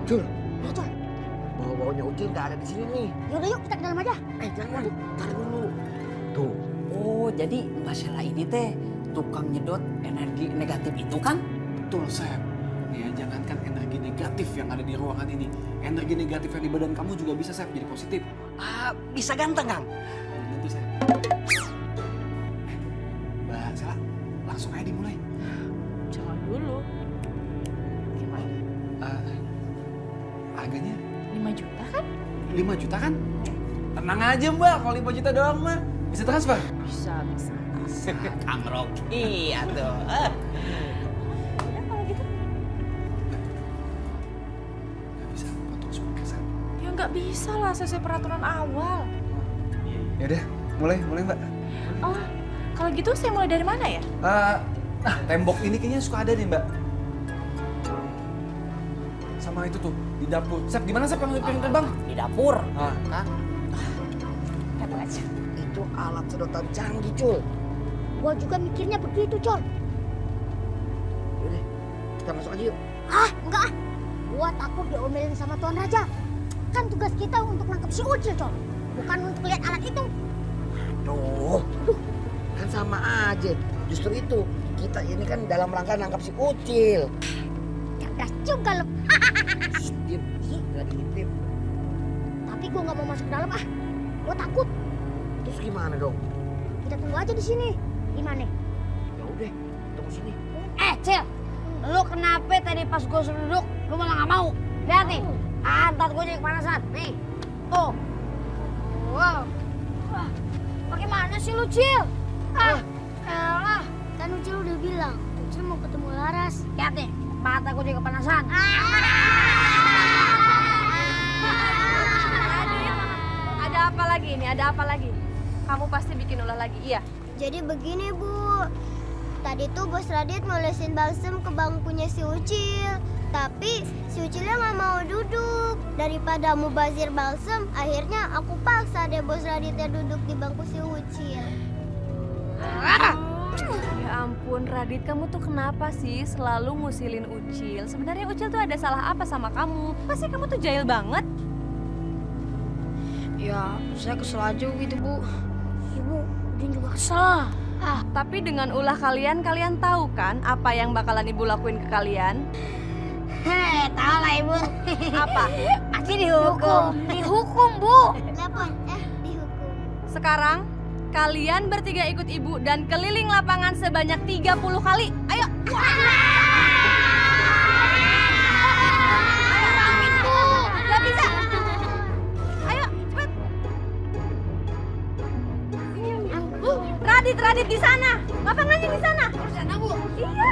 Cul, Cul. Bau-baunya Ucil nggak ada di sini nih. Yaudah yuk kita ke dalam aja. Jangan, tar dulu. Tuh. Oh, jadi Mbak Sheila ini teh tukang nyedot energi negatif itu kan? Betul, Sep. Ya, jangankan energi negatif yang ada di ruangan ini. Energi negatif yang di badan kamu juga bisa, Sep, jadi positif. Bisa ganteng, Kang. Tentu, Sep. Mbak Sheila, langsung aja dimulai. Jangan dulu. Gimana? Harganya 5 juta kan? 5 juta kan? Tenang aja, Mbak. Kalau 5 juta doang, mah. Bisa transfer? Bisa. Kang Rocky, atuh. Ya kalau gitu. Nggak bisa potong 10%. Ya nggak bisa lah sesuai peraturan awal. Yaudah, mulai Mbak. Oh, kalau gitu saya mulai dari mana ya? Tembok ini kayaknya suka ada nih, Mbak. Sama itu tuh, di dapur. Sep, gimana Sep yang piring terbang? Di dapur. Hah? Lihat aja. Itu alat sedotan canggih, Cul. Gua juga mikirnya begitu, Col. Yaudah, kita masuk aja yuk. Enggak. Gua takut diomelin sama Tuan Raja. Kan tugas kita untuk nangkep si Ucil, Col. Bukan untuk lihat alat itu. Aduh, kan sama aja. Justru itu, kita ini kan dalam rangka nangkap si Ucil. Cerdas juga lo. Diem, nggak diintip. Tapi gua nggak mau masuk ke dalam Gua takut. Terus gimana dong? Kita tunggu aja di sini. Gimana? Ya udah, tunggu sini. Cil. Lu kenapa tadi pas gua suruh duduk, lu malah nggak mau? Lihat nih. Ntar gua jadi kepanasan. Nih. Tuh. Wow. Wah, bagaimana sih lu, Cil? Elah. Kan Ucil udah bilang, Ucil mau ketemu Laras. Lihat nih, mata gua jadi kepanasan. Ada apa lagi ini? Ada apa lagi? Kamu pasti bikin ulah lagi, iya? Jadi begini, Bu. Tadi tuh Bos Radit ngolesin balsem ke bangkunya si Ucil. Tapi si Ucilnya nggak mau duduk. Daripada mubazir balsem, akhirnya aku paksa deh Bos Raditnya duduk di bangku si Ucil. Ya ampun, Radit, kamu tuh kenapa sih selalu ngusilin Ucil? Sebenarnya Ucil tuh ada salah apa sama kamu? Pasti kamu tuh jahil banget. Ya, saya kesel aja gitu, Bu. Ibu, Udin juga kesel. Tapi dengan ulah kalian tahu kan apa yang bakalan ibu lakuin ke kalian? Tahu lah, Ibu. Apa? Pasti dihukum. Dihukum, Bu. Kenapa? Dihukum. Sekarang kalian bertiga ikut ibu dan keliling lapangan sebanyak 30 kali. Ayo. Ayo, ramin, Bu. Gak bisa. Ayo, cepet. Radit di sana. Lapangannya di sana. Di sana, Bu. Iya.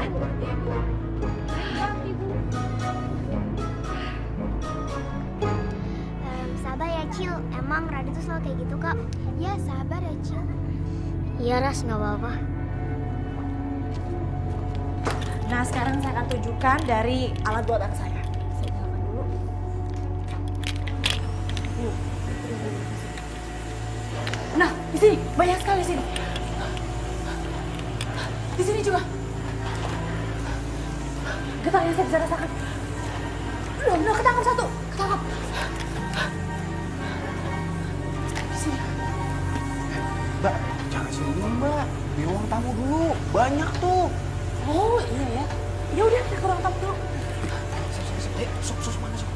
Sabar ya, Cil. Emang Radit tuh selalu kayak gitu, Kak. Ya, sabar ya, Cil. Iya, Ras, nggak apa-apa. Nah, sekarang saya akan tunjukkan dari alat buatan saya. Saya nyalakan dulu. Nah, di sini banyak sekali di sini. Di sini juga. Getarnya saya bisa rasakan. Loh, ketangkap satu. Ketangkap. Di sini. Mbak, jangan sini dulu, Mbak. Di ruang tamu dulu. Banyak tuh. Oh, iya ya. Ya udah, kita ke ruang tamu dulu. Ayo, sok mana, sok.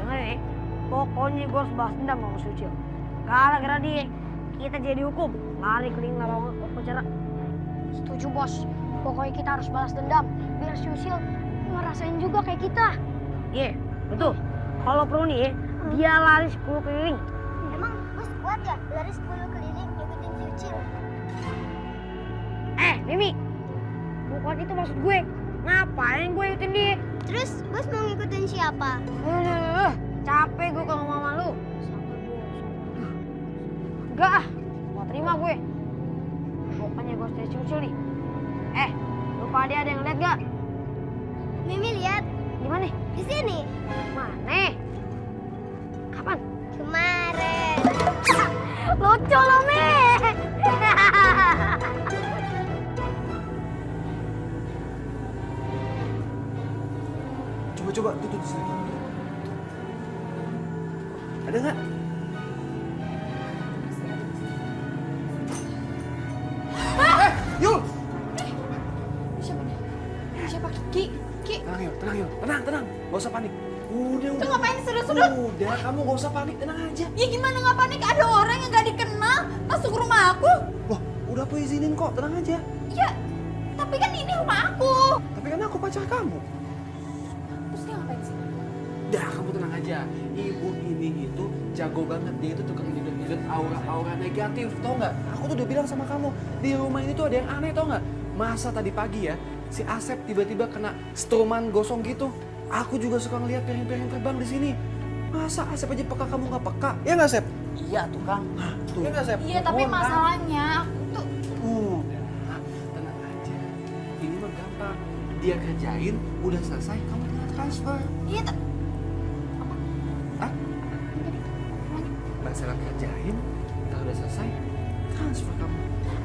Dengar nih. Pokoknya gue harus balas dendam sama si Ucil. Gara-gara dia, kita jadi hukum. Lari keliling lapangan upacara. Setuju, Bos. Pokoknya kita harus balas dendam. Biar si Ucil ngerasain juga kayak kita. Iya, betul. Kalau perlu nih, dia lari 10 keliling. Emang Bos kuat ya lari 10 keliling ngikutin si Ucil? Mimi. Bukan itu maksud gue. Ngapain gue ikutin dia? Terus Bos mau ngikutin siapa? Capek gue kalau ngomong sama lu. Enggak mau terima gue. Pokoknya gue harus si Ucil nih. Lupa dia ada yang lihat gak? Mimi lihat Di mana? di sini. Mana? Kapan? Kemarin. Lucu lo, Mi. coba tuh di sini. Ada nggak? Yul! Siapa nih? Siapa? Ki? Tenang Yul, tenang. Gak usah panik. Udah. Itu ngapain sudut-sudut? Udah, kamu gak usah panik, tenang aja. Ya gimana nggak panik? Ada orang yang gak dikenal masuk rumah aku. Loh, udah aku izinin kok, tenang aja. Ya, tapi kan ini rumah aku. Tapi kan aku pacar kamu. Terus dia ngapain sih? Dah, kamu tenang aja. Ibu ini itu jago banget. Dia itu tukang nyedot aura-aura negatif, tau nggak? Aku tuh udah bilang sama kamu, di rumah ini tuh ada yang aneh, tau nggak? Masa tadi pagi ya, si Asep tiba-tiba kena stroman gosong gitu. Aku juga suka ngeliat piring-piring terbang di sini. Masa Asep aja peka, kamu nggak peka? Ya nggak, Sep? Iya tuh Kang. Tuh. Ya nggak, Sep? Iya, tapi Tuh, kan? masalahnya aku tuh Udah, tenang aja. Ini mah gampang. Dia kerjain, udah selesai, kamu tinggal transfer. iya Hah? Masalah kerjain, kalau udah selesai, transfer kamu.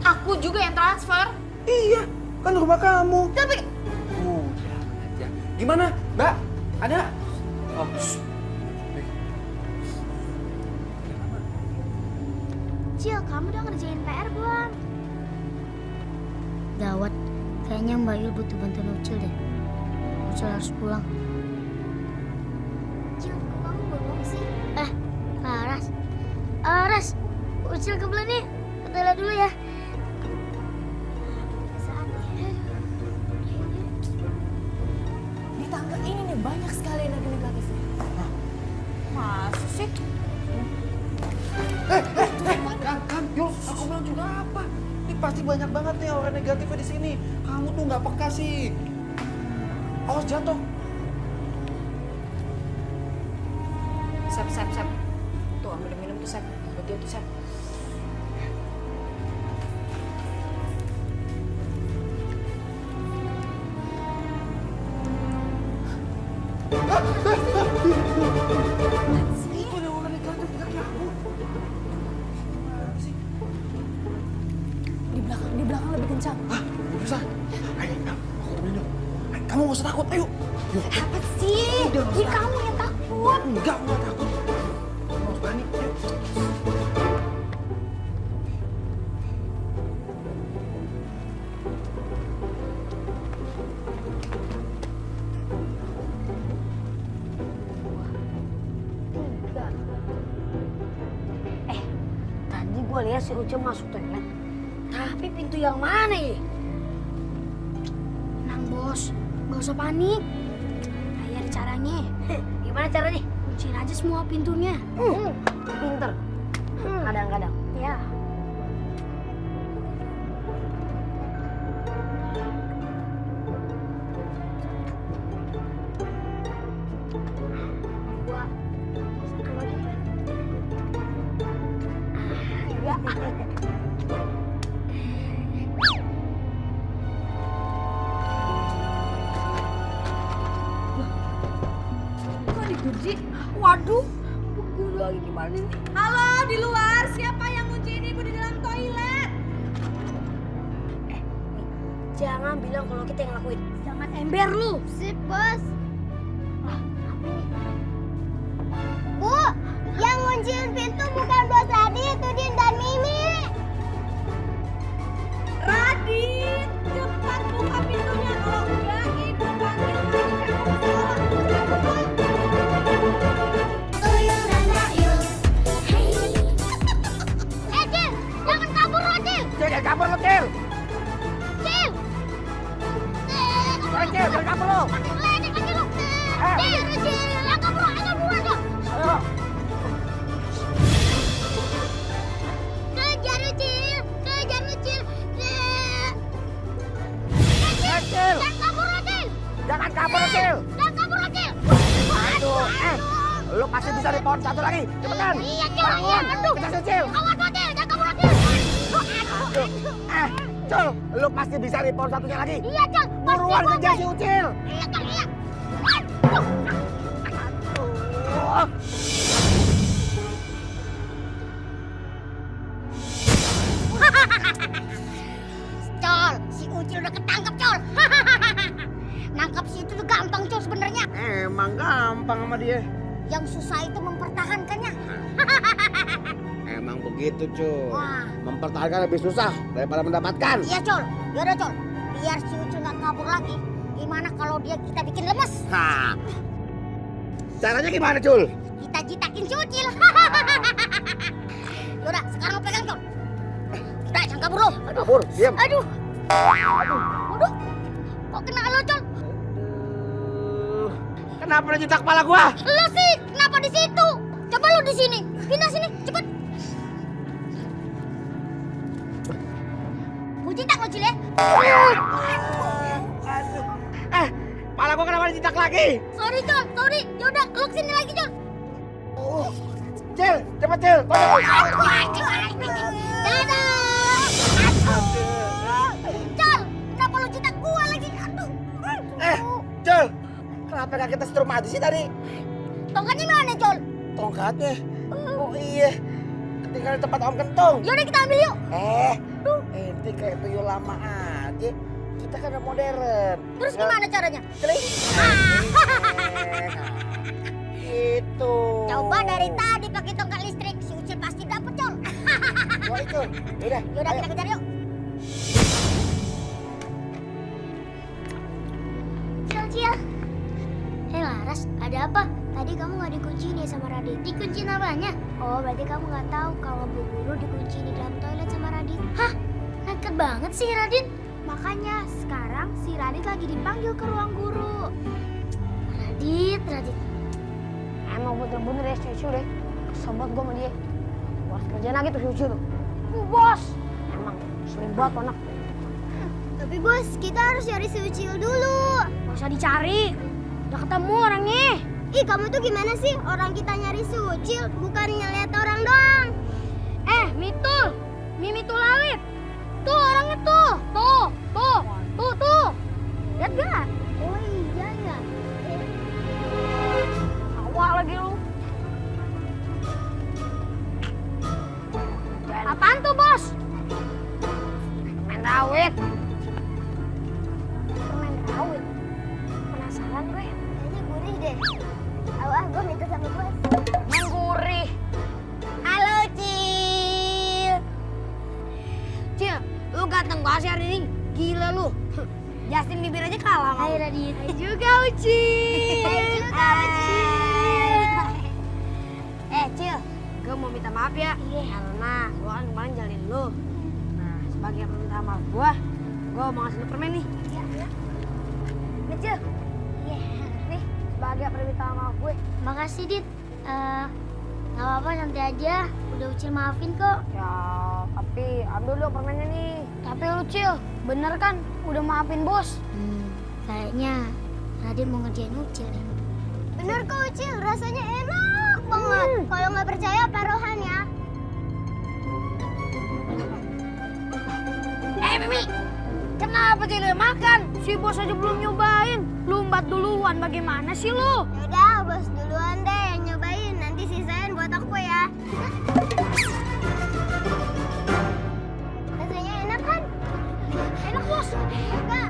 aku juga yang transfer. Iya, kan rumah kamu. Tapi Udah aja. Gimana, Mbak? Ada? Oh, shh. Cil, kamu udah ngerjain PR belum? Gawat, kayaknya Mbak Yul butuh bantuan Ucil deh. Ucil harus pulang. Cil, kok kamu bengong sih? Laras. Ras, Ucil kebelan nih. Ke toilet dulu ya. Saatnya. di tangga ini nih banyak sekali energi negatifnya. Masa sih? Kan, Yul, aku bilang juga apa? Ini pasti banyak banget nih orang negatifnya di sini. Kamu tuh nggak peka sih. Awas jatuh. Sep. Tuh ambil minum tuh Sep. Buat dia tuh Sep. Itu ada orang negatif di kaki aku. Gimana sih? Di belakang lebih kencang. Hah? Bisa? Ayo, aku temenin dong. Ayo, kamu gak usah takut, ayo. Yuk. Apa sih? Udah, Ini kamu yang takut. Enggak, aku gak takut. Kamu harus berani, ayo. Tadi gue lihat si Ucil masuk toilet. Tapi pintu yang mana ya? Tenang bos, gak usah panik. Ayo ada caranya. Gimana caranya? Kunciin aja semua pintunya. Pinter. Kadang-kadang. Ya. Dua. Satu lagi. Ya. Kok dikunci? Waduh, gue lagi gimana nih? Halo, di luar. Siapa yang ngunciin ibu di dalam toilet? Jangan bilang kalau kita yang ngelakuin. Jangan ember lu. Sip bos. Bu, yang ngunciin pintu bukan bos Radit, Udin dan Mimi. Radit, cepat buka pintunya. Kalau enggak, ibu panggil Cil, jangan kabur lo, Cil. Jangan kabur lo, Cil. Cil. Jangan kabur lo. Ledek lagi lo. Cil, jangan kabur, ayo buruan lo. Ayo. Kejar lo, Cil. Kejar lo, Cil. Cil. Jangan kabur lo, Cil. Jangan kabur lo, Cil. Jangan kabur lo, Cil. Aduh, lo pasti bisa di pohon satu lagi. Cepetan. Iya, Cil. Iya, aduh. Kita Cil. Awas lo, Cil. Jangan kabur lo, Cil. Aduh. Cil, lo pasti bisa di pohon satunya lagi. Iya, Cil. Buruan kejar si Ucil. Iya, Cil. Iya. Oh. Col, si Ucil udah ketangkep, Col. nangkap si Ucil tuh gampang Cul sebenarnya. Emang gampang sama dia. Yang susah itu mempertahankannya. Emang begitu, Cul. Wah. Mempertahankan lebih susah daripada mendapatkan. Iya Cul, yaudah Cul. Biar si Ucil nggak kabur lagi. Gimana kalau dia kita bikin lemes? Ha. Caranya gimana, Cul? Kita jitakin si Ucil. Yaudah, sekarang lo pegang Cul. Kita jangan kabur lo. Kabur, diam. Aduh. Waduh. Kok kena lo Cul? Kenapa lo jitak kepala gua? Lo sih, kenapa di situ? Coba lo di sini. Pindah sini, cepet. Gue jitak lo Cil ya. Kepala gua kenapa dijitak lagi? Sorry Cul, sorry. Yaudah, lo kesini lagi Cul. Cil, cepet Cil. Dadah. Cul, kenapa lo jitak gua lagi? Aduh. Cil, kenapa gak kita setrum aja sih tadi? Tongkatnya mana Cul? Tongkatnya? Oh iya, ketinggalan di tempat Om Kentong. Yaudah kita ambil yuk. Ente kayak tuyul lama aja. Kita kan udah modern. Terus gimana caranya? Celing. Gitu. Coba dari tadi pakai tongkat listrik, si Ucil pasti dapet Cul. Oh itu, udah. Yaudah kita kejar yuk. Cil. Laras, ada apa? Tadi kamu nggak dikunciin ya sama Radit? Dikunciin apanya? Oh, berarti kamu nggak tahu kalau Bu Guru dikunciin di dalam toilet sama Radit. Hah? Nekat banget sih Radit. Makanya sekarang si Radit lagi dipanggil ke ruang guru. Radit. Emang bener-bener ya si Ucil deh. Kesel banget gue sama dia. Gue harus kerjaan lagi tuh si Ucil tuh. Bos. Emang sering banget tuh anak. Tapi bos, kita harus cari si Ucil dulu. Gak usah dicari. Udah ketemu orangnya. Ih, kamu tuh gimana sih? Orang kita nyari si Ucil, bukan ngeliat orang doang. Mitul. Mimi Tulalit. Tuh orangnya tuh. Tuh. Lihat gak? Oh iya ya. Awal lagi lu. Apaan tuh bos? Permen rawit. Penasaran gue. Kayaknya gurih deh. Gue minta sama bos. Emang gurih. Halo Cil. Cil, lu ganteng banget sih hari ini. Gila lu. Justin Bieber aja kalah sama Hai lu. Radit. Hai juga Ucil. Cil, gue mau minta maaf ya. Karena gue kan kemarin jalin lu. Nah, sebagai permintaan maaf gue mau ngasih lu permen nih. Nih Cil. Nih, sebagai permintaan maaf gue. Makasih Dit. Gak apa-apa nanti aja. Udah Ucil maafin kok. Ya, tapi ambil dulu permennya nih. Tapi lu Cil, bener kan udah maafin bos? Kayaknya Radit mau ngerjain Ucil nih. Bener kok Ucil, rasanya enak banget. Kalau nggak percaya taruhan ya. Mimi, kenapa tidak makan? Si bos aja belum nyobain. Lumbat duluan, bagaimana sih lu? Yaudah, bos duluan deh yang nyobain. Nanti sisain buat aku ya. Rasanya enak kan? Enak bos. Enggak.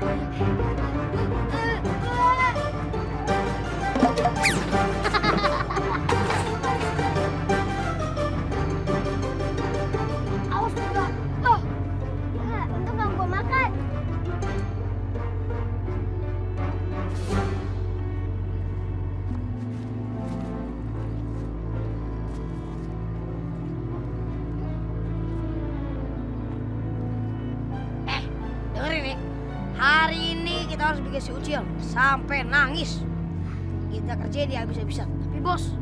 Awas juga. Enggak, untung gak gua makan. Dengerin nih. Hari ini kita harus bikin si Ucil sampai nangis. Kita kerja dia habis-habisan. Tapi bos,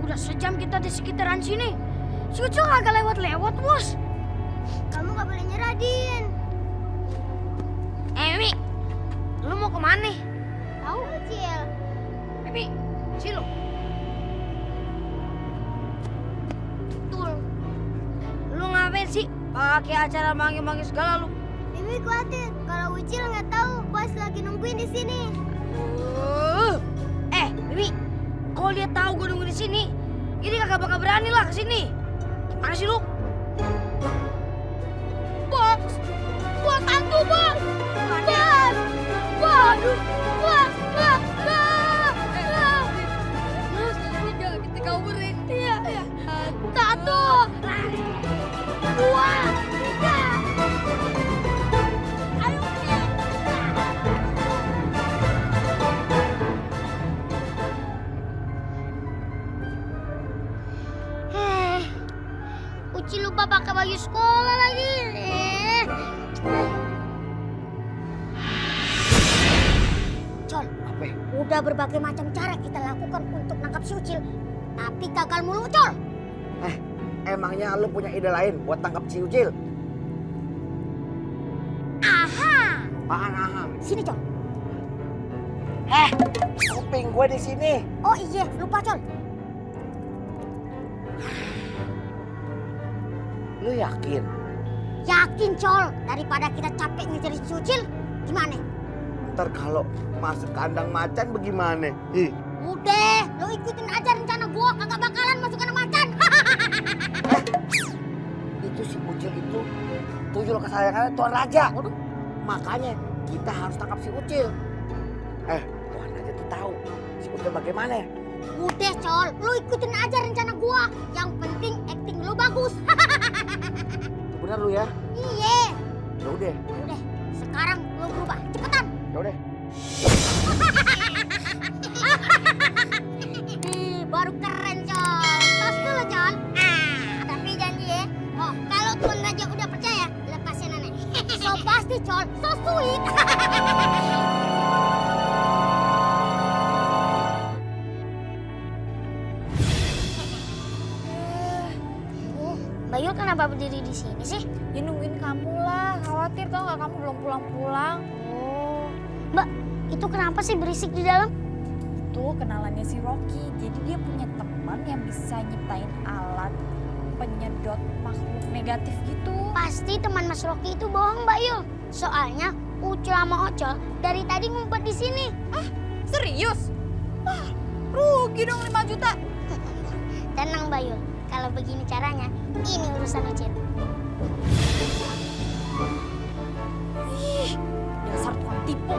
udah sejam kita di sekitaran sini. Si Ucil kagak lewat-lewat bos. Kamu gak boleh nyerah, Din. Mimi, lu mau kemana? Tahu Ucil. Mimi, sini lu. Betul. Lu ngapain sih? Pakai acara manggil-manggil segala lu. Mimi khawatir kalau Ucil nggak tahu bos lagi nungguin di sini. Mimi, kalau dia tahu gue nunggu di sini, ini kagak bakal berani lah ke sini. Gimana sih lu? Bos, hantu bos. Waduh. baju sekolah lagi. Col, Apa? udah berbagai macam cara kita lakukan untuk nangkap si Ucil, tapi gagal mulu, Col. Emangnya lu punya ide lain buat tangkap si Ucil? Aha, Apaan aha? sini, Col. Kuping gue di sini. Oh iya, lupa, Col. Lu yakin? Yakin, Col, daripada kita capek ngejar si Ucil, gimana? Ntar kalau masuk kandang macan bagaimana? Udah, lo ikutin aja rencana gua, kagak bakalan masuk kandang macan. Itu si Ucil itu tuyul kesayangannya Tuan Raja. Waduh. Makanya kita harus tangkap si Ucil. Tuan Raja tuh tahu si Ucil bagaimana. Udah, Col, lo ikutin aja rencana gua. Yang penting acting lo bagus. Bener lu ya? Iya. Ya udah, Udah, sekarang lo berubah, cepetan. ya udah. Baru keren, Col. Tos dulu, Col. Tapi janji ya, kalau Tuan Raja udah percaya, lepasin nenek. So pasti, Col. So sweet. Bayu kenapa berdiri di sini sih? Ya nungguin kamu lah, khawatir tau gak kamu belum pulang-pulang. Oh, Mbak, itu kenapa sih berisik di dalam? Tuh kenalannya si Rocky, jadi dia punya teman yang bisa nyiptain alat penyedot makhluk negatif gitu. Pasti teman Mas Rocky itu bohong, Mbak Yul. Soalnya Ucil sama Ocol dari tadi ngumpet di sini. Serius? Wah, rugi dong 5 juta. Tenang, Mbak Yul. Kalau begini caranya, ini urusan Ucil. Ih, dasar tukang tipu.